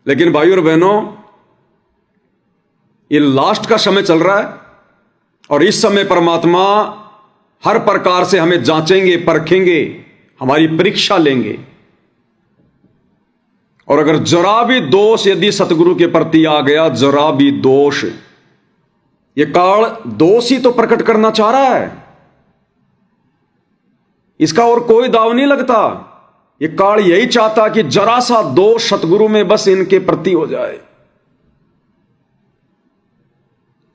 लेकिन भाइयों और बहनों, ये लास्ट का समय चल रहा है और इस समय परमात्मा हर प्रकार से हमें जांचेंगे, परखेंगे, हमारी परीक्षा लेंगे। और अगर जरा भी दोष यदि सतगुरु के प्रति आ गया, जरा भी दोष, ये काल दोष ही तो प्रकट करना चाह रहा है, इसका और कोई दाव नहीं लगता। ये काल यही चाहता कि जरा सा दोष सतगुरु में बस इनके प्रति हो जाए,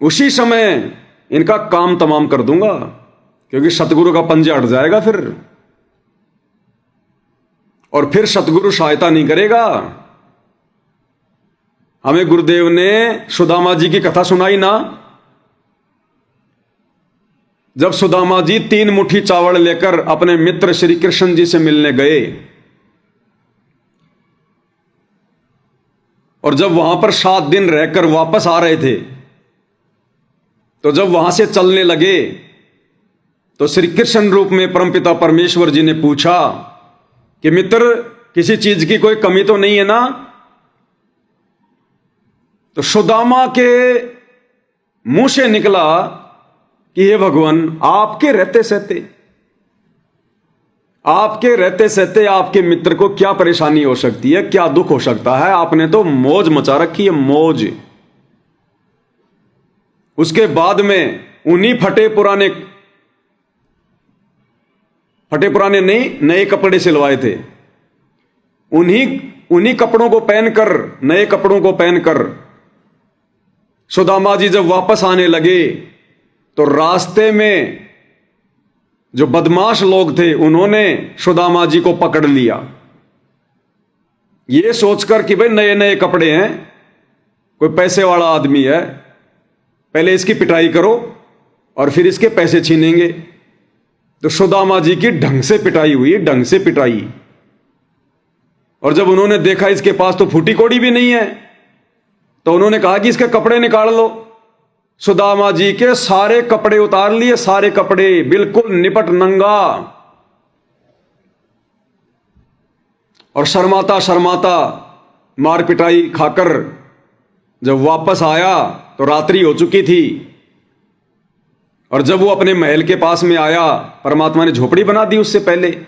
उसी समय इनका काम तमाम कर दूंगा, क्योंकि सतगुरु का पंजा हट जाएगा फिर, और फिर सतगुरु सहायता नहीं करेगा। हमें गुरुदेव ने सुदामा जी की कथा सुनाई ना, जब सुदामा जी 3 मुट्ठी चावल लेकर अपने मित्र श्री कृष्ण जी से मिलने गए, और जब वहां पर 7 दिन रहकर वापस आ रहे थे, तो जब वहां से चलने लगे तो श्री कृष्ण रूप में परमपिता परमेश्वर जी ने पूछा कि मित्र, किसी चीज की कोई कमी तो नहीं है ना? तो सुदामा के मुंह से निकला कि हे भगवान, आपके रहते सहते आपके मित्र को क्या परेशानी हो सकती है, क्या दुख हो सकता है? आपने तो मौज मचा रखी है, मौज। उसके बाद में उन्हीं फटे पुराने नहीं, नए कपड़े सिलवाए थे, उन्हीं कपड़ों को पहनकर, नए कपड़ों को पहनकर सुदामा जी जब वापस आने लगे, तो रास्ते में जो बदमाश लोग थे उन्होंने सुदामा जी को पकड़ लिया, ये सोचकर कि भाई नए नए कपड़े हैं, कोई पैसे वाला आदमी है, पहले इसकी पिटाई करो और फिर इसके पैसे छीनेंगे। तो सुदामा जी की ढंग से पिटाई हुई, ढंग से पिटाई। और जब उन्होंने देखा इसके पास तो फूटी कोड़ी भी नहीं है, तो उन्होंने कहा कि इसके कपड़े निकाल लो। सुदामा जी के सारे कपड़े उतार लिए, सारे कपड़े, बिल्कुल निपट नंगा। और शर्माता शर्माता मार पिटाई खाकर जब वापस आया तो रात्रि हो चुकी थी। और जब वो अपने महल के पास में आया, परमात्मा ने झोपड़ी बना दी उससे पहले।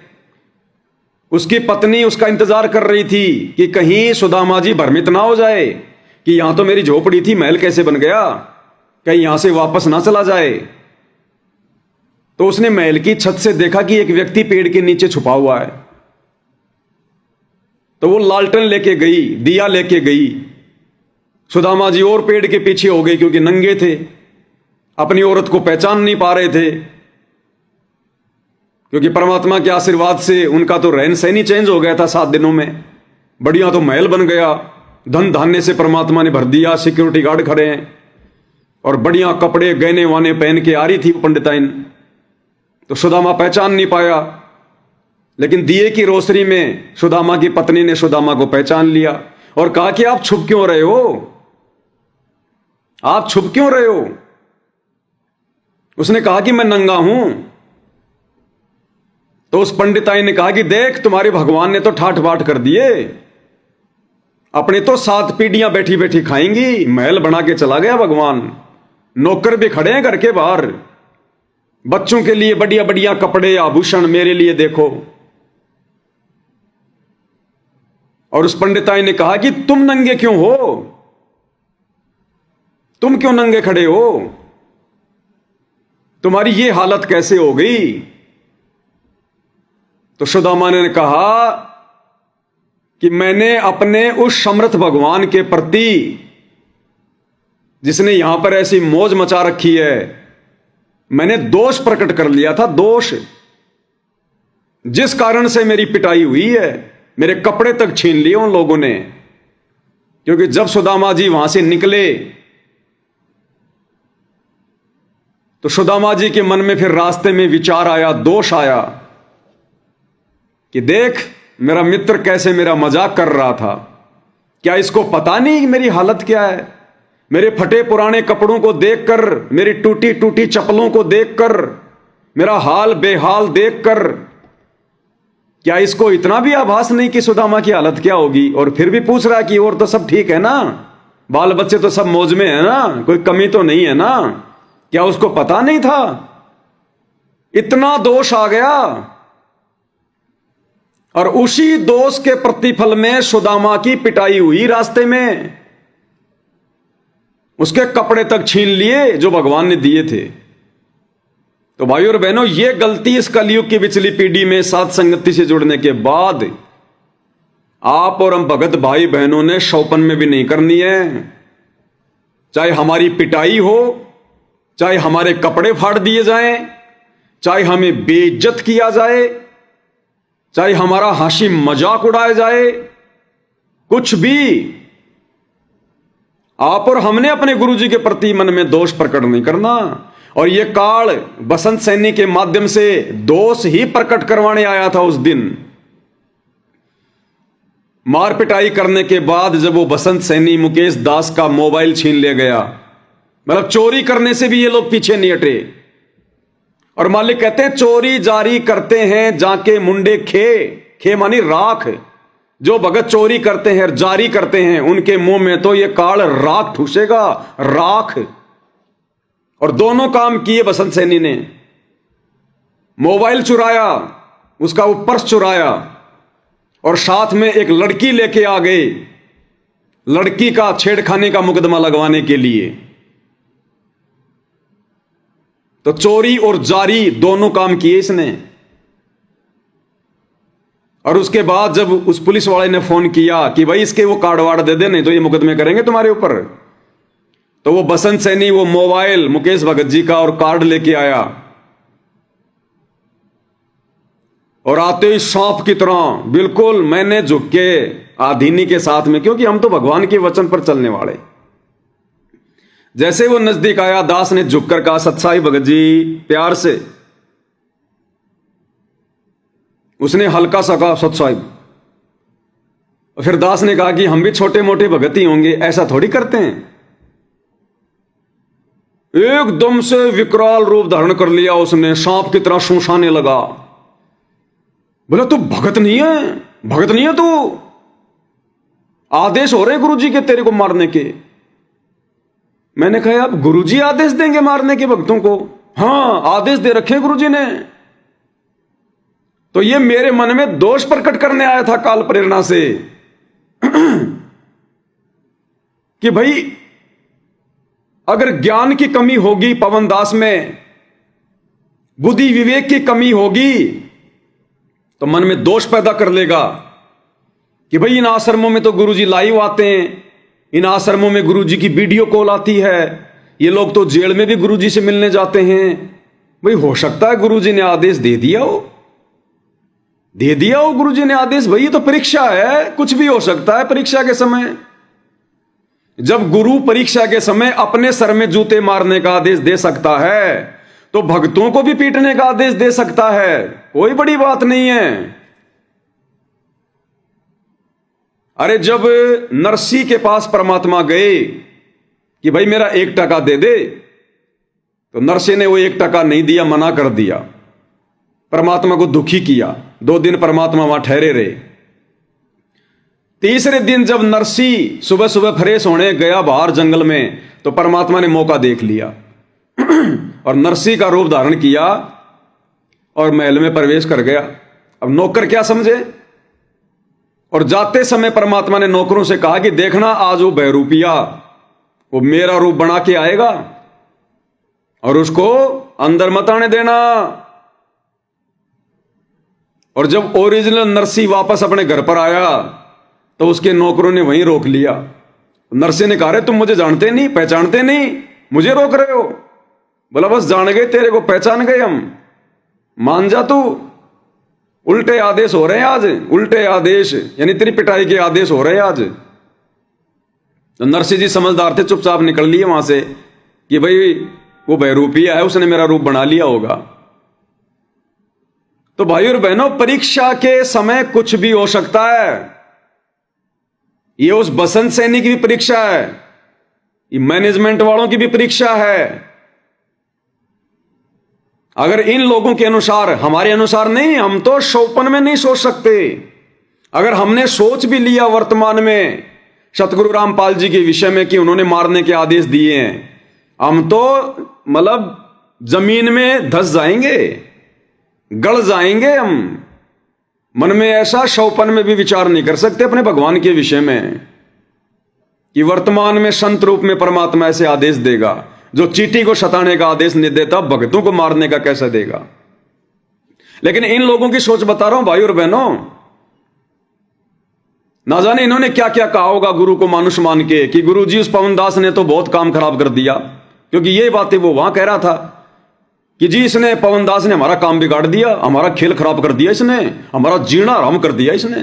उसकी पत्नी उसका इंतजार कर रही थी कि कहीं सुदामा जी भ्रमित ना हो जाए कि यहां तो मेरी झोपड़ी थी, महल कैसे बन गया, कहीं यहां से वापस ना चला जाए। तो उसने महल की छत से देखा कि एक व्यक्ति पेड़ के नीचे छुपा हुआ है। तो वो लालटेन लेके गई, दिया लेके गई। सुदामा जी और पेड़ के पीछे हो गए, क्योंकि नंगे थे, अपनी औरत को पहचान नहीं पा रहे थे, क्योंकि परमात्मा के आशीर्वाद से उनका तो रहन सहन ही चेंज हो गया था 7 दिनों में। बढ़िया तो महल बन गया, धन धान्य से परमात्मा ने भर दिया, सिक्योरिटी गार्ड खड़े हैं, और बढ़िया कपड़े गहने वाने पहन के आ रही थी पंडिताइन। तो सुदामा पहचान नहीं पाया, लेकिन दिए की रोशनी में सुदामा की पत्नी ने सुदामा को पहचान लिया और कहा कि आप छुप क्यों रहे हो, आप छुप क्यों रहे हो? उसने कहा कि मैं नंगा हूं। तो उस पंडिताई ने कहा कि देख, तुम्हारे भगवान ने तो ठाठ बाट कर दिए, अपने तो 7 पीढ़ियां बैठी बैठी खाएंगी, महल बना के चला गया भगवान। नौकर भी खड़े हैं घर के बाहर, बच्चों के लिए बढ़िया बढ़िया कपड़े आभूषण, मेरे लिए देखो। और उस पंडिताई ने कहा कि तुम नंगे क्यों हो, तुम क्यों नंगे खड़े हो, तुम्हारी ये हालत कैसे हो गई? तो सुदामा ने कहा कि मैंने अपने उस समर्थ भगवान के प्रति, जिसने यहां पर ऐसी मौज मचा रखी है, मैंने दोष प्रकट कर लिया था, दोष, जिस कारण से मेरी पिटाई हुई है, मेरे कपड़े तक छीन लिए उन लोगों ने। क्योंकि जब सुदामा जी वहां से निकले तो सुदामा जी के मन में फिर रास्ते में विचार आया, दोष आया कि देख, मेरा मित्र कैसे मेरा मजाक कर रहा था, क्या इसको पता नहीं मेरी हालत क्या है? मेरे फटे पुराने कपड़ों को देखकर, मेरी टूटी टूटी चप्पलों को देखकर, मेरा हाल बेहाल देखकर क्या इसको इतना भी आभास नहीं कि सुदामा की हालत क्या होगी? और फिर भी पूछ रहा है कि और तो सब ठीक है ना, बाल बच्चे तो सब मौज में है ना, कोई कमी तो नहीं है ना? क्या उसको पता नहीं था? इतना दोष आ गया। और उसी दोष के प्रतिफल में सुदामा की पिटाई हुई रास्ते में। उसके कपड़े तक छीन लिए जो भगवान ने दिए थे। तो भाइयों और बहनों, यह गलती इस कलयुग की पिछली पीढ़ी में साध संगति से जुड़ने के बाद आप और हम भगत भाई बहनों ने शौपन में भी नहीं करनी है। चाहे हमारी पिटाई हो, चाहे हमारे कपड़े फाड़ दिए जाएं, चाहे हमें बेइज्जत किया जाए, चाहे हमारा हंसी मजाक उड़ाया जाए, कुछ भी, आप और हमने अपने गुरुजी के प्रति मन में दोष प्रकट नहीं करना। और यह काल बसंत सैनी के माध्यम से दोष ही प्रकट करवाने आया था। उस दिन मार पिटाई करने के बाद जब वो बसंत सैनी मुकेश दास का मोबाइल छीन ले गया, मतलब चोरी करने से भी ये लोग पीछे नहीं हटे। और मालिक कहते हैं चोरी जारी करते हैं जाके मुंडे खे मानी राख। जो भगत चोरी करते हैं, जारी करते हैं, उनके मुंह में तो ये काल राख ठूसेगा, राख। और दोनों काम किए बसंत सैनी ने। मोबाइल चुराया, उसका वो पर्स चुराया, और साथ में एक लड़की लेके आ गए, लड़की का छेड़खानी का मुकदमा लगवाने के लिए। तो चोरी और जारी दोनों काम किए इसने। और उसके बाद जब उस पुलिस वाले ने फोन किया कि भाई इसके वो कार्ड वार्ड दे दे, नहीं तो ये मुकदमे करेंगे तुम्हारे ऊपर, तो वो बसंत सैनी वो मोबाइल मुकेश भगत जी का और कार्ड लेके आया। और आते ही सांप की तरह बिल्कुल मैंने झुक के आधीनी के साथ में, क्योंकि हम तो भगवान के वचन पर चलने वाले। जैसे वो नजदीक आया, दास ने झुककर कहा, सत्साई भगत जी, प्यार से। उसने हल्का सा कहा, सत साहिब। फिर दास ने कहा कि हम भी छोटे मोटे भगत ही होंगे, ऐसा थोड़ी करते हैं। एकदम से विकराल रूप धारण कर लिया उसने, सांप की तरह सूंसाने लगा। बोला तू भगत नहीं है, भगत नहीं है तू, आदेश हो रहे गुरुजी के तेरे को मारने के। मैंने कहा अब गुरुजी आदेश देंगे मारने के भक्तों को? हां, आदेश दे रखे गुरुजी ने। तो ये मेरे मन में दोष प्रकट करने आया था काल प्रेरणा से कि भाई अगर ज्ञान की कमी होगी पवन दास में, बुद्धि विवेक की कमी होगी, तो मन में दोष पैदा कर लेगा कि भाई इन आश्रमों में तो गुरुजी लाइव आते हैं, इन आश्रमों में गुरुजी की वीडियो कॉल आती है, ये लोग तो जेल में भी गुरुजी से मिलने जाते हैं। भाई हो सकता है गुरुजी ने आदेश दे दिया हो, गुरुजी ने आदेश। भाई ये तो परीक्षा है, कुछ भी हो सकता है परीक्षा के समय। जब गुरु परीक्षा के समय अपने सर में जूते मारने का आदेश दे सकता है, तो भक्तों को भी पीटने का आदेश दे सकता है, कोई बड़ी बात नहीं है। अरे जब नरसी के पास परमात्मा गए कि भाई मेरा 1 टका दे दे, तो नरसी ने वो 1 टका नहीं दिया, मना कर दिया, परमात्मा को दुखी किया। 2 दिन परमात्मा वहां ठहरे रहे। तीसरे दिन जब नरसी सुबह सुबह फ्रेश होने गया बाहर जंगल में, तो परमात्मा ने मौका देख लिया और नरसी का रूप धारण किया और महल में प्रवेश कर गया। अब नौकर क्या समझे? और जाते समय परमात्मा ने नौकरों से कहा कि देखना आज वो बहरूपिया वो मेरा रूप बना के आएगा और उसको अंदर मत आने देना। और जब ओरिजिनल नरसी वापस अपने घर पर आया, तो उसके नौकरों ने वहीं रोक लिया। नरसी ने कहा, तुम मुझे जानते नहीं, पहचानते नहीं, मुझे रोक रहे हो? बोला बस जान गए, तेरे को पहचान गए हम, मान जा तू। उल्टे आदेश हो रहे हैं आज, उल्टे आदेश, यानी तेरी पिटाई के आदेश हो रहे हैं आज। तो नरसी जी समझदार थे, चुपचाप निकल लिए वहां से कि भाई वो बहरूपिया है, उसने मेरा रूप बना लिया होगा। तो भाइयों और बहनों, परीक्षा के समय कुछ भी हो सकता है। ये उस बसंत सैनी की भी परीक्षा है, ये मैनेजमेंट वालों की भी परीक्षा है। अगर इन लोगों के अनुसार, हमारे अनुसार नहीं, हम तो शोपन में नहीं सोच सकते। अगर हमने सोच भी लिया वर्तमान में सतगुरु रामपाल जी के विषय में कि उन्होंने मारने के आदेश दिए हैं, हम तो मतलब जमीन में धस जाएंगे, गड़ जाएंगे। हम मन में ऐसा शौपन में भी विचार नहीं कर सकते अपने भगवान के विषय में कि वर्तमान में संत रूप में परमात्मा ऐसे आदेश देगा। जो चींटी को सताने का आदेश नहीं देता, भक्तों को मारने का कैसे देगा। लेकिन इन लोगों की सोच बता रहा हूं भाई और बहनों, ना जाने इन्होंने क्या क्या कहा होगा गुरु को मानुष मान के कि गुरु जी उस पवनदास ने तो बहुत काम खराब कर दिया, क्योंकि ये बातें वो वहां कह रहा था कि जी इसने, पवनदास ने हमारा काम बिगाड़ दिया, हमारा खेल खराब कर दिया इसने, हमारा जीना हराम कर दिया इसने।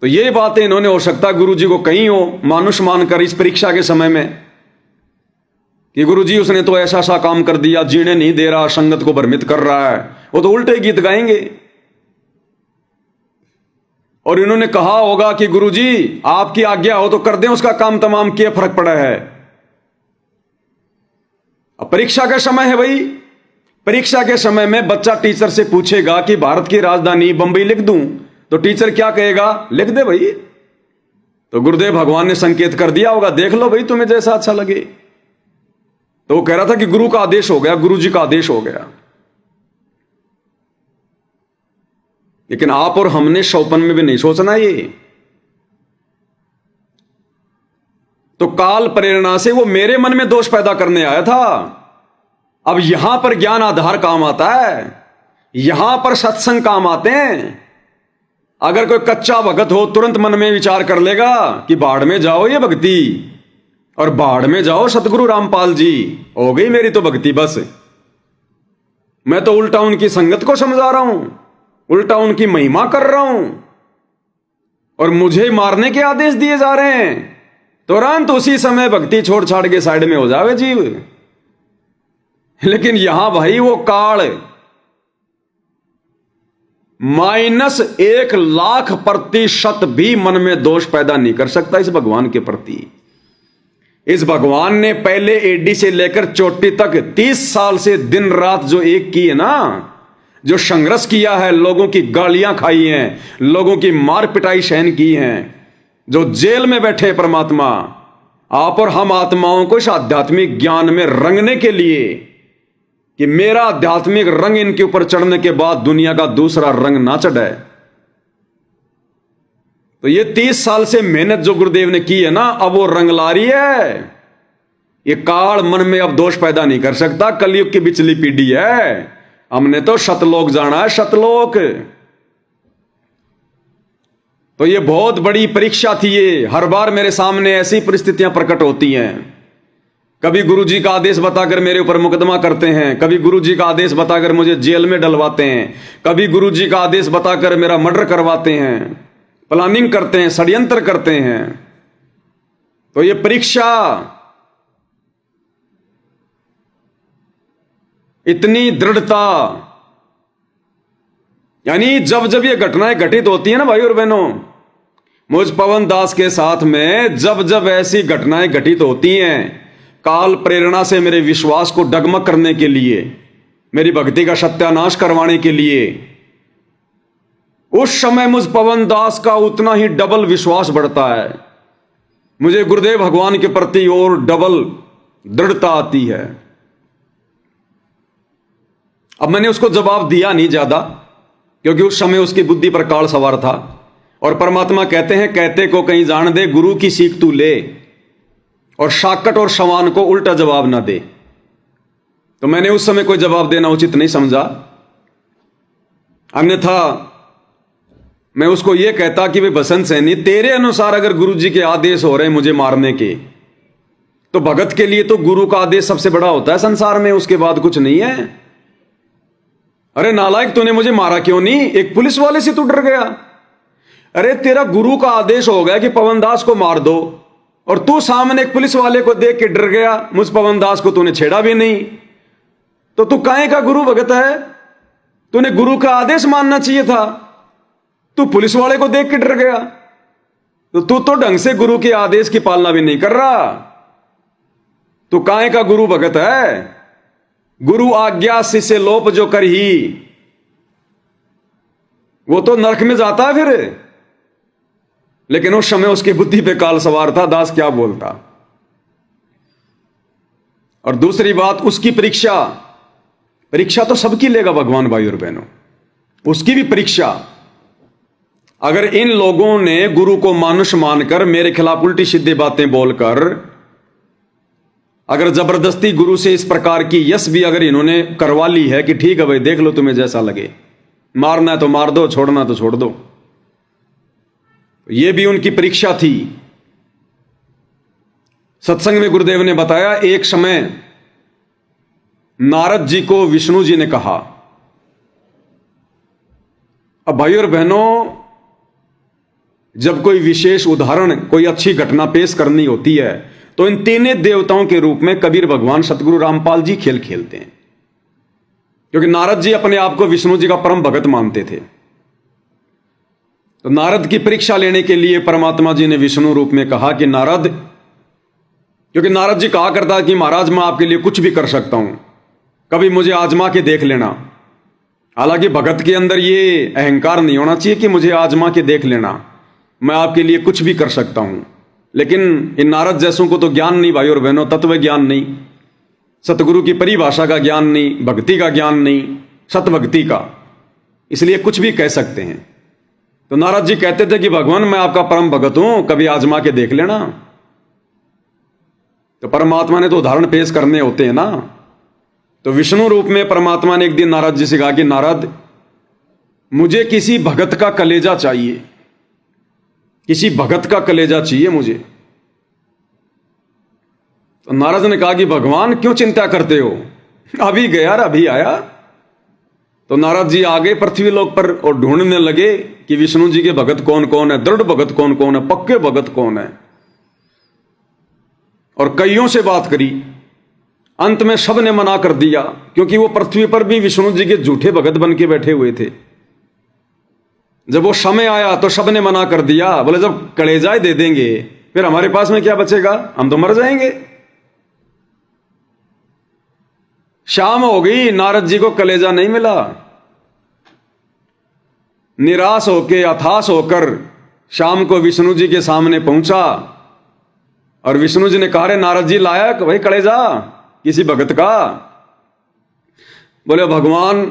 तो ये बातें इन्होंने हो सकता है गुरु जी को कहीं हो मानुष मानकर इस परीक्षा के समय में कि गुरु जी उसने तो ऐसा सा काम कर दिया, जीने नहीं दे रहा, संगत को भ्रमित कर रहा है, वो तो उल्टे गीत गाएंगे। और इन्होंने कहा होगा कि गुरु जी आपकी आज्ञा हो तो कर दें उसका काम तमाम, क्या फर्क पड़ा है। अब परीक्षा का समय है भाई, परीक्षा के समय में बच्चा टीचर से पूछेगा कि भारत की राजधानी बंबई लिख दूं, तो टीचर क्या कहेगा, लिख दे भाई। तो गुरुदेव भगवान ने संकेत कर दिया होगा, देख लो भाई तुम्हें जैसा अच्छा लगे। तो वो कह रहा था कि गुरु का आदेश हो गया, गुरु जी का आदेश हो गया। लेकिन आप और हमने शौपन में भी नहीं सोचना ये। तो काल प्रेरणा से वो मेरे मन में दोष पैदा करने आया था। अब यहां पर ज्ञान आधार काम आता है, यहां पर सत्संग काम आते हैं। अगर कोई कच्चा भगत हो तुरंत मन में विचार कर लेगा कि बाढ़ में जाओ ये भक्ति, और बाढ़ में जाओ सतगुरु रामपाल जी, हो गई मेरी तो भक्ति बस। मैं तो उल्टा उनकी संगत को समझा रहा हूं, उल्टा उनकी महिमा कर रहा हूं, और मुझे मारने के आदेश दिए जा रहे हैं। तुरंत उसी समय भक्ति छोड़ छाड़ के साइड में हो जावे जीव। लेकिन यहां भाई वो काल -1,00,000% भी मन में दोष पैदा नहीं कर सकता इस भगवान के प्रति। इस भगवान ने पहले एडी से लेकर चोटी तक 30 साल से दिन रात जो एक की है ना, जो संघर्ष किया है, लोगों की गालियां खाई हैं, लोगों की मार पिटाई सहन की हैं, जो जेल में बैठे परमात्मा, आप और हम आत्माओं को इस आध्यात्मिक ज्ञान में रंगने के लिए कि मेरा आध्यात्मिक रंग इनके ऊपर चढ़ने के बाद दुनिया का दूसरा रंग ना चढ़े। तो ये 30 साल से मेहनत जो गुरुदेव ने की है ना, अब वो रंग ला रही है। ये काल मन में अब दोष पैदा नहीं कर सकता। कलयुग की बिचली पीढ़ी है, हमने तो शतलोक जाना है, शतलोक। तो ये बहुत बड़ी परीक्षा थी ये। हर बार मेरे सामने ऐसी परिस्थितियां प्रकट होती हैं। कभी गुरुजी का आदेश बताकर मेरे ऊपर मुकदमा करते हैं, कभी गुरुजी का आदेश बताकर मुझे जेल में डलवाते हैं, कभी गुरुजी का आदेश बताकर मेरा मर्डर करवाते हैं, प्लानिंग करते हैं, षड्यंत्र करते हैं। तो ये परीक्षा इतनी दृढ़ता, यानी जब जब ये घटनाएं घटित होती है ना भाई और बहनों, मुझ पवन दास के साथ में जब जब ऐसी घटनाएं घटित होती हैं, काल प्रेरणा से मेरे विश्वास को डगमग करने के लिए, मेरी भक्ति का सत्यानाश करवाने के लिए, उस समय मुझ पवन दास का उतना ही डबल विश्वास बढ़ता है। मुझे गुरुदेव भगवान के प्रति और डबल दृढ़ता आती है। अब मैंने उसको जवाब दिया नहीं ज्यादा, क्योंकि उस समय उसकी बुद्धि पर काल सवार था। और परमात्मा कहते हैं, कहते को कहीं जान दे, गुरु की सीख तू ले, और शाकट और सवान को उल्टा जवाब ना दे। तो मैंने उस समय कोई जवाब देना उचित नहीं समझा। अन्यथा मैं उसको यह कहता कि भाई बसंत सैनी, तेरे अनुसार अगर गुरु जी के आदेश हो रहे हैं मुझे मारने के, तो भगत के लिए तो गुरु का आदेश सबसे बड़ा होता है संसार में, उसके बाद कुछ नहीं है। अरे नालायक, तूने मुझे मारा क्यों नहीं? एक पुलिस वाले से तू डर गया। अरे तेरा गुरु का आदेश हो गया कि पवनदास को मार दो, और तू सामने एक पुलिस वाले को देख के डर गया। मुझ पवनदास को तूने छेड़ा भी नहीं, तो तू काहे का गुरु भगत है? तूने गुरु का आदेश मानना चाहिए था। तू पुलिस वाले को देख के डर गया, तो तू तो ढंग से गुरु के आदेश की पालना भी नहीं कर रहा। तू काहे का गुरु भगत है? गुरु आज्ञा शिष्य लोप जो करही, वो तो नरक में जाता है फिर। लेकिन उस समय उसकी बुद्धि पे काल सवार था, दास क्या बोलता। और दूसरी बात, उसकी परीक्षा तो सबकी लेगा भगवान भाई और बहनों, उसकी भी परीक्षा। अगर इन लोगों ने गुरु को मानुष मानकर मेरे खिलाफ उल्टी सीधी बातें बोलकर अगर जबरदस्ती गुरु से इस प्रकार की यश भी अगर इन्होंने करवा ली है कि ठीक है भाई देख लो तुम्हें जैसा लगे, मारना है तो मार दो, छोड़ना तो छोड़ दो, यह भी उनकी परीक्षा थी। सत्संग में गुरुदेव ने बताया, एक समय नारद जी को विष्णु जी ने कहा। अब भाई और बहनों, जब कोई विशेष उदाहरण, कोई अच्छी घटना पेश करनी होती है तो इन तीनों देवताओं के रूप में कबीर भगवान सतगुरु रामपाल जी खेल खेलते हैं, क्योंकि नारद जी अपने आप को विष्णु जी का परम भगत मानते थे। तो नारद की परीक्षा लेने के लिए परमात्मा जी ने विष्णु रूप में कहा कि नारद, क्योंकि नारद जी कहा करता कि महाराज मैं आपके लिए कुछ भी कर सकता हूं, कभी मुझे आजमा के देख लेना। हालांकि भगत के अंदर ये अहंकार नहीं होना चाहिए कि मुझे आजमा के देख लेना, मैं आपके लिए कुछ भी कर सकता हूं। लेकिन इन नारद जैसों को तो ज्ञान नहीं भाई और बहनों, तत्व ज्ञान नहीं, सतगुरु की परिभाषा का ज्ञान नहीं, भक्ति का ज्ञान नहीं, सतभक्ति का, इसलिए कुछ भी कह सकते हैं। तो नारद जी कहते थे कि भगवान मैं आपका परम भगत हूं, कभी आजमा के देख लेना। तो परमात्मा ने तो उदाहरण पेश करने होते हैं ना। तो विष्णु रूप में परमात्मा ने एक दिन नारद जी से कहा कि नारद, मुझे किसी भगत का कलेजा चाहिए, किसी भगत का कलेजा चाहिए मुझे। तो नारद ने कहा कि भगवान क्यों चिंता करते हो, अभी गया और अभी आया। तो नारद जी आगे पृथ्वी लोक पर और ढूंढने लगे कि विष्णु जी के भगत कौन कौन है, दृढ़ भगत कौन कौन है, पक्के भगत कौन है। और कईयों से बात करी, अंत में सब ने मना कर दिया, क्योंकि वो पृथ्वी पर भी विष्णु जी के झूठे भगत बन के बैठे हुए थे। जब वो समय आया तो सब ने मना कर दिया, बोले जब कलेजा दे देंगे फिर हमारे पास में क्या बचेगा, हम तो मर जाएंगे। शाम हो गई, नारद जी को कलेजा नहीं मिला। निराश होके, हताश होकर शाम को विष्णु जी के सामने पहुंचा और विष्णु जी ने कहा, रे नारद जी लाया भाई कलेजा किसी भगत का। बोले भगवान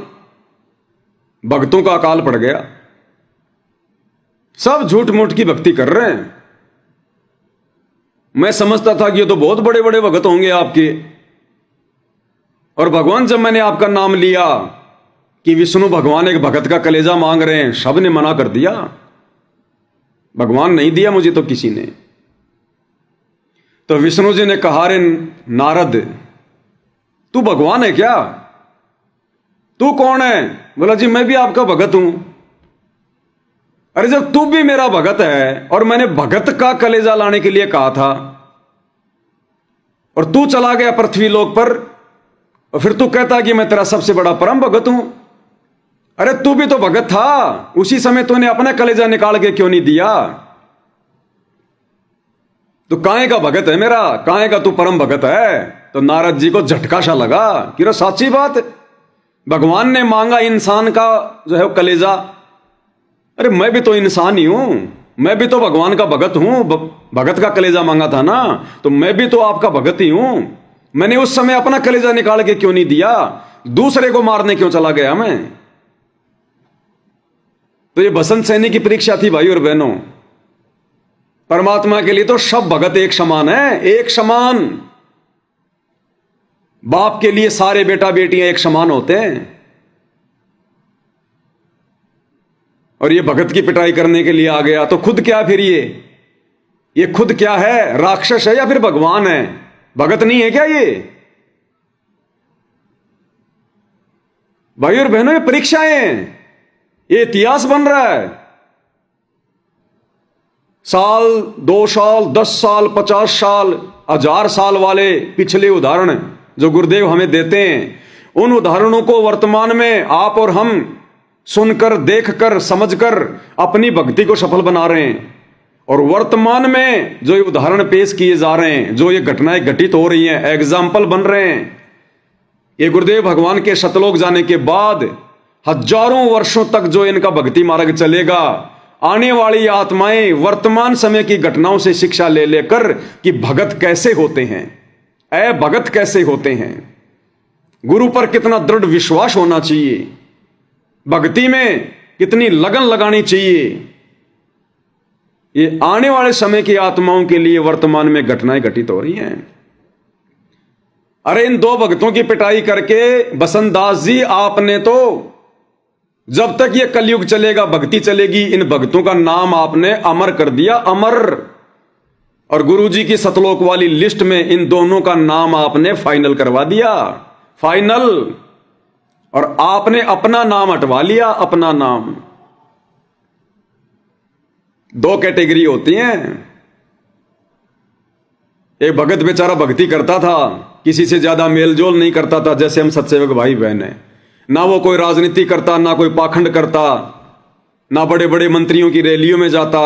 भक्तों का अकाल पड़ गया, सब झूठ मूठ की भक्ति कर रहे हैं। मैं समझता था कि ये तो बहुत बड़े बड़े भगत होंगे आपके, और भगवान जब मैंने आपका नाम लिया कि विष्णु भगवान एक भगत का कलेजा मांग रहे हैं, सब ने मना कर दिया। भगवान नहीं दिया मुझे तो किसी ने। तो विष्णु जी ने कहा, रे नारद तू भगवान है क्या, तू कौन है। बोला जी मैं भी आपका भगत हूं। अरे जब तू भी मेरा भगत है और मैंने भगत का कलेजा लाने के लिए कहा था और तू चला गया पृथ्वी लोक पर, और फिर तू कहता कि मैं तेरा सबसे बड़ा परम भगत हूं। अरे तू भी तो भगत था, उसी समय तूने अपना कलेजा निकाल के क्यों नहीं दिया। तो काहे का भगत है मेरा, काहे का तू परम भगत है। तो नारद जी को झटका सा लगा कि रे सच्ची बात, भगवान ने मांगा इंसान का जो है कलेजा। अरे मैं भी तो इंसान ही हूं, मैं भी तो भगवान का भगत हूं, भगत का कलेजा मांगा था ना, तो मैं भी तो आपका भगत ही हूं। मैंने उस समय अपना कलेजा निकाल के क्यों नहीं दिया, दूसरे को मारने क्यों चला गया मैं। तो ये बसंत सैनी की परीक्षा थी भाई और बहनों। परमात्मा के लिए तो सब भगत एक समान है, एक समान। बाप के लिए सारे बेटा बेटियां एक समान होते हैं। और ये भगत की पिटाई करने के लिए आ गया तो खुद क्या, फिर ये खुद क्या है, राक्षस है या फिर भगवान है, भगत नहीं है क्या ये। भाई और बहनों ये परीक्षाएं, ये इतिहास बन रहा है। साल 2 साल 10 साल 50 साल 1000 साल वाले पिछले उदाहरण जो गुरुदेव हमें देते हैं, उन उदाहरणों को वर्तमान में आप और हम सुनकर, देखकर, समझकर अपनी भक्ति को सफल बना रहे हैं। और वर्तमान में जो ये उदाहरण पेश किए जा रहे हैं, जो ये घटनाएं घटित हो रही हैं, एग्जाम्पल बन रहे हैं, ये गुरुदेव भगवान के शतलोक जाने के बाद हजारों वर्षों तक जो इनका भक्ति मार्ग चलेगा, आने वाली आत्माएं वर्तमान समय की घटनाओं से शिक्षा ले लेकर कि भगत कैसे होते हैं, भगत कैसे होते हैं, गुरु पर कितना दृढ़ विश्वास होना चाहिए, भक्ति में कितनी लगन लगानी चाहिए, ये आने वाले समय की आत्माओं के लिए वर्तमान में घटनाएं घटित हो रही हैं। अरे इन दो भक्तों की पिटाई करके बसंत दास जी आपने तो, जब तक ये कलयुग चलेगा भक्ति चलेगी, इन भक्तों का नाम आपने अमर कर दिया, अमर। और गुरुजी की सतलोक वाली लिस्ट में इन दोनों का नाम आपने फाइनल करवा दिया, फाइनल। और आपने अपना नाम हटवा लिया, अपना नाम। दो कैटेगरी होती हैं। एक भगत बेचारा भक्ति करता था, किसी से ज्यादा मेलजोल नहीं करता था, जैसे हम सत्सेवक भाई बहन हैं। ना वो कोई राजनीति करता, ना कोई पाखंड करता, ना बड़े बड़े मंत्रियों की रैलियों में जाता,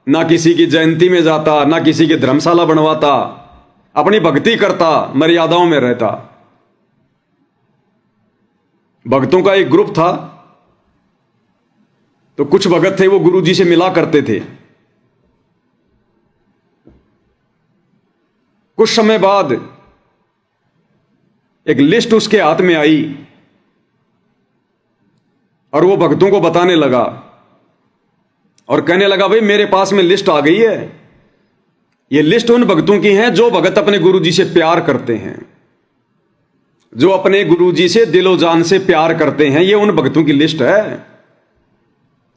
ना किसी की जयंती में जाता, ना किसी की धर्मशाला बनवाता, अपनी भक्ति करता, मर्यादाओं में रहता। भक्तों का एक ग्रुप था, तो कुछ भगत थे वो गुरुजी से मिला करते थे। कुछ समय बाद एक लिस्ट उसके हाथ में आई और वो भक्तों को बताने लगा और कहने लगा, भाई मेरे पास में लिस्ट आ गई है। ये लिस्ट उन भक्तों की है जो भगत अपने गुरुजी से प्यार करते हैं, जो अपने गुरुजी से दिलो जान से प्यार करते हैं, ये उन भक्तों की लिस्ट है।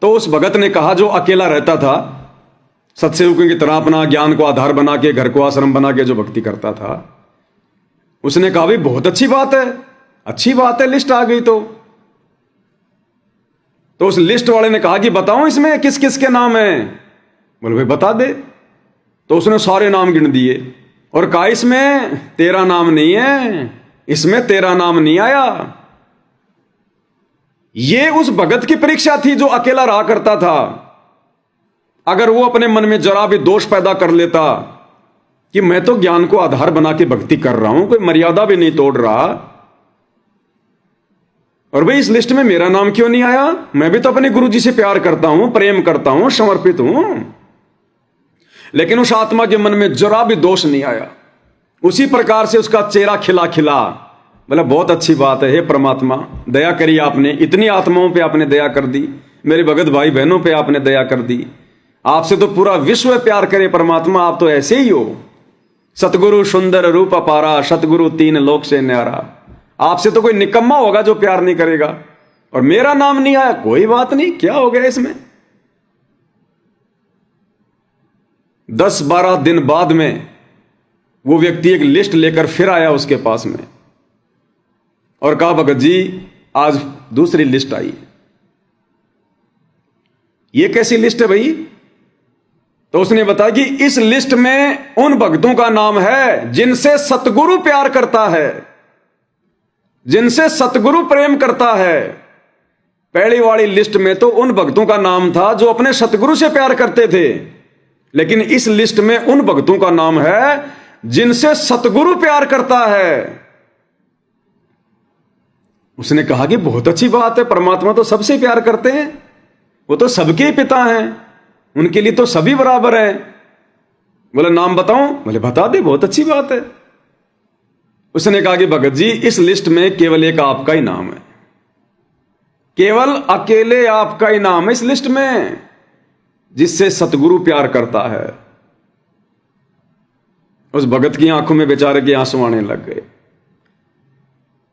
तो उस भगत ने कहा, जो अकेला रहता था, सत्सेवकों की तरह अपना ज्ञान को आधार बना के, घर को आश्रम बना के जो भक्ति करता था, उसने कहा, भाई बहुत अच्छी बात है, अच्छी बात है, लिस्ट आ गई तो उस लिस्ट वाले ने कहा कि बताओ इसमें किस किस के नाम हैं। बोले भाई बता दे। तो उसने सारे नाम गिन दिए और कहा, इसमें तेरा नाम नहीं है, इसमें तेरा नाम नहीं आया। ये उस भगत की परीक्षा थी जो अकेला रहा करता था। अगर वो अपने मन में जरा भी दोष पैदा कर लेता कि मैं तो ज्ञान को आधार बना के भक्ति कर रहा हूं, कोई मर्यादा भी नहीं तोड़ रहा, और भाई इस लिस्ट में मेरा नाम क्यों नहीं आया, मैं भी तो अपने गुरुजी से प्यार करता हूं, प्रेम करता हूं, समर्पित हूं। लेकिन उस आत्मा के मन में जरा भी दोष नहीं आया। उसी प्रकार से उसका चेहरा खिला खिला। बोला बहुत अच्छी बात है, हे परमात्मा, दया करी आपने, इतनी आत्माओं पे आपने दया कर दी, मेरे भगत भाई बहनों पे आपने दया कर दी। आपसे तो पूरा विश्व प्यार करे परमात्मा, आप तो ऐसे ही हो। सतगुरु सुंदर रूप अपारा, सतगुरु तीन लोक से न्यारा। आपसे तो कोई निकम्मा होगा जो प्यार नहीं करेगा, और मेरा नाम नहीं आया, कोई बात नहीं, क्या हो गया इसमें। 10-12 दिन बाद में वो व्यक्ति एक लिस्ट लेकर फिर आया उसके पास में और कहा, भगत जी आज दूसरी लिस्ट आई। ये कैसी लिस्ट है भाई? तो उसने बताया कि इस लिस्ट में उन भक्तों का नाम है जिनसे सतगुरु प्यार करता है, जिनसे सतगुरु प्रेम करता है। पहली वाली लिस्ट में तो उन भक्तों का नाम था जो अपने सतगुरु से प्यार करते थे, लेकिन इस लिस्ट में उन भक्तों का नाम है जिनसे सतगुरु प्यार करता है। उसने कहा कि बहुत अच्छी बात है, परमात्मा तो सबसे प्यार करते हैं, वो तो सबके पिता हैं, उनके लिए तो सभी बराबर हैं। बोले नाम बताऊं? बोले बता दे, बहुत अच्छी बात है। उसने कहा कि भगत जी इस लिस्ट में केवल एक आपका ही नाम है, केवल अकेले आपका ही नाम है इस लिस्ट में, जिससे सतगुरु प्यार करता है। उस भगत की आंखों में बेचारे के आंसू आने लग गए।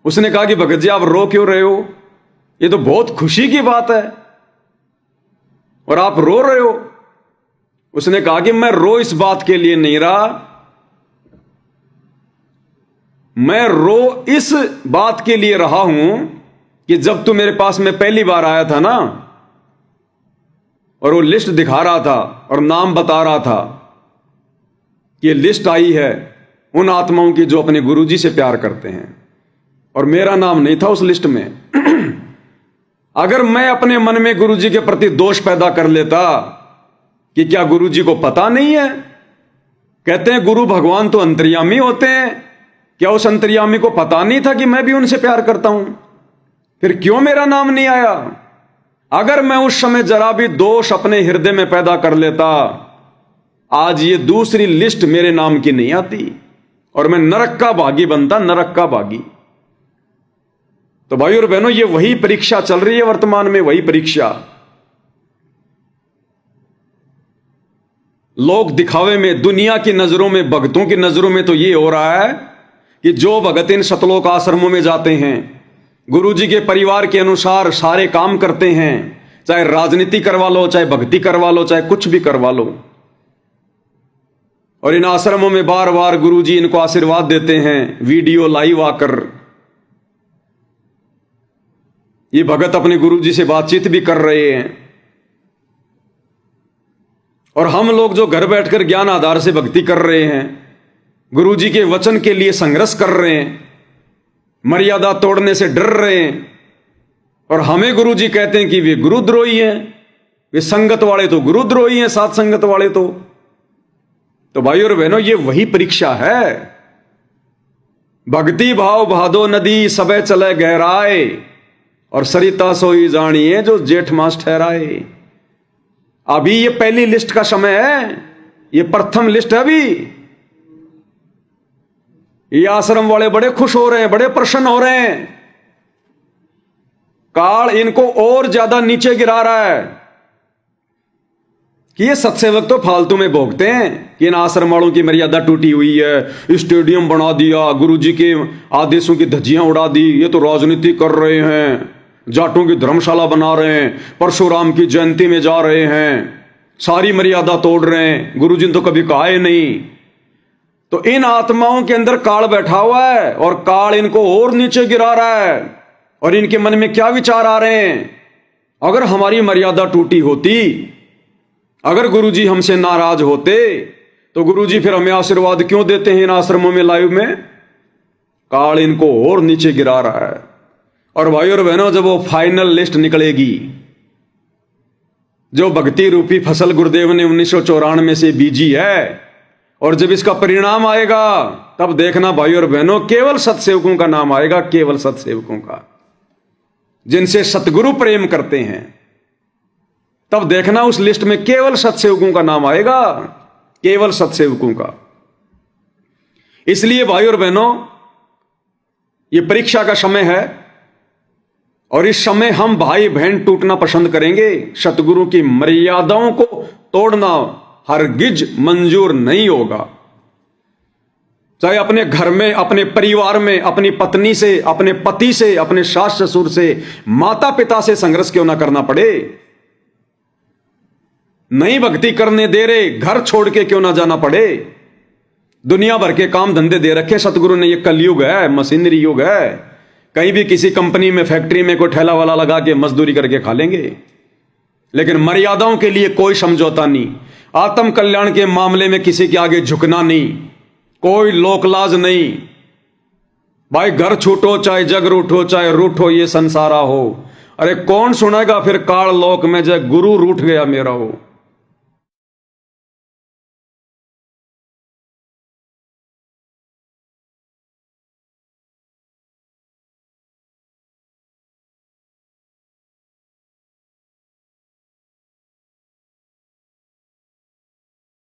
उसने कहा कि भगत जी आप रो क्यों रहे हो, ये तो बहुत खुशी की बात है और आप रो रहे हो। उसने कहा कि मैं रो इस बात के लिए नहीं रहा, मैं रो इस बात के लिए रहा हूं कि जब तू मेरे पास में पहली बार आया था ना, और वो लिस्ट दिखा रहा था और नाम बता रहा था कि ये लिस्ट आई है उन आत्माओं की जो अपने गुरुजी से प्यार करते हैं, और मेरा नाम नहीं था उस लिस्ट में। अगर मैं अपने मन में गुरुजी के प्रति दोष पैदा कर लेता कि क्या गुरुजी को पता नहीं है, कहते हैं गुरु भगवान तो अंतर्यामी होते हैं, क्या उस अंतर्यामी को पता नहीं था कि मैं भी उनसे प्यार करता हूं? फिर क्यों मेरा नाम नहीं आया? अगर मैं उस समय जरा भी दोष अपने हृदय में पैदा कर लेता, आज ये दूसरी लिस्ट मेरे नाम की नहीं आती और मैं नरक का भागी बनता, नरक का भागी। तो भाई और बहनों, ये वही परीक्षा चल रही है वर्तमान में, वही परीक्षा। लोग दिखावे में, दुनिया की नजरों में, भक्तों की नजरों में तो ये हो रहा है कि जो भगत इन सतलोक आश्रमों में जाते हैं, गुरुजी के परिवार के अनुसार सारे काम करते हैं, चाहे राजनीति करवा लो, चाहे भक्ति करवा लो, चाहे कुछ भी करवा लो, और इन आश्रमों में बार बार गुरुजी इनको आशीर्वाद देते हैं, वीडियो लाइव आकर ये भगत अपने गुरुजी से बातचीत भी कर रहे हैं। और हम लोग जो घर बैठकर ज्ञान आधार से भक्ति कर रहे हैं, गुरुजी के वचन के लिए संघर्ष कर रहे हैं, मर्यादा तोड़ने से डर रहे हैं, और हमें गुरुजी कहते हैं कि वे गुरुद्रोही हैं, वे संगत वाले तो गुरुद्रोही हैं, साथ संगत वाले तो भाई और बहनों, ये वही परीक्षा है। भक्ति भाव भादो नदी सबे चले गहराए, और सरिता सोई जानिए जो जेठ मास ठहराए। अभी ये पहली लिस्ट का समय है, ये प्रथम लिस्ट है। अभी ये आश्रम वाले बड़े खुश हो रहे हैं, बड़े प्रसन्न हो रहे हैं। काल इनको और ज्यादा नीचे गिरा रहा है कि ये सत्सेवक तो फालतू में भोगते हैं कि इन आश्रम वालों की मर्यादा टूटी हुई है, स्टेडियम बना दिया, गुरुजी के आदेशों की धज्जियां उड़ा दी, ये तो राजनीति कर रहे हैं, जाटों की धर्मशाला बना रहे हैं, परशुराम की जयंती में जा रहे हैं, सारी मर्यादा तोड़ रहे हैं, गुरुजी ने तो कभी कहा ही नहीं। तो इन आत्माओं के अंदर काल बैठा हुआ है और काल इनको और नीचे गिरा रहा है। और इनके मन में क्या विचार आ रहे हैं? अगर हमारी मर्यादा टूटी होती, अगर गुरुजी हमसे नाराज होते, तो गुरुजी फिर हमें आशीर्वाद क्यों देते हैं इन आश्रमों में लाइव में? काल इनको और नीचे गिरा रहा है। और भाई और बहनों, जब वो फाइनल लिस्ट निकलेगी, जो भक्ति रूपी फसल गुरुदेव ने 1994 से बीजी है, और जब इसका परिणाम आएगा, तब देखना भाई और बहनों, केवल सत्सेवकों का नाम आएगा, केवल सत्सेवकों का, जिनसे सतगुरु प्रेम करते हैं। तब देखना उस लिस्ट में केवल सत्सेवकों का नाम आएगा, केवल सत्सेवकों का। इसलिए भाई और बहनों, यह परीक्षा का समय है, और इस समय हम भाई बहन टूटना पसंद करेंगे। सतगुरु की मर्यादाओं को तोड़ना हरगिज मंजूर नहीं होगा। चाहे अपने घर में, अपने परिवार में, अपनी पत्नी से, अपने पति से, अपने सास ससुर से, माता पिता से संघर्ष क्यों ना करना पड़े। नहीं भक्ति करने दे रहे, घर छोड़ के क्यों ना जाना पड़े। दुनिया भर के काम धंधे दे रखे सतगुरु ने। ये कलयुग है, मशीनरी युग है। कहीं भी किसी कंपनी में, फैक्ट्री में कोई ठेला वाला लगा के मजदूरी करके खा लेंगे, लेकिन मर्यादाओं के लिए कोई समझौता नहीं। आत्म कल्याण के मामले में किसी के आगे झुकना नहीं, कोई लोकलाज नहीं। भाई घर छूटो चाहे जग रूठो, चाहे रूठो ये संसारा हो। अरे कौन सुनेगा फिर काल लोक में जय गुरु रूठ गया मेरा हो।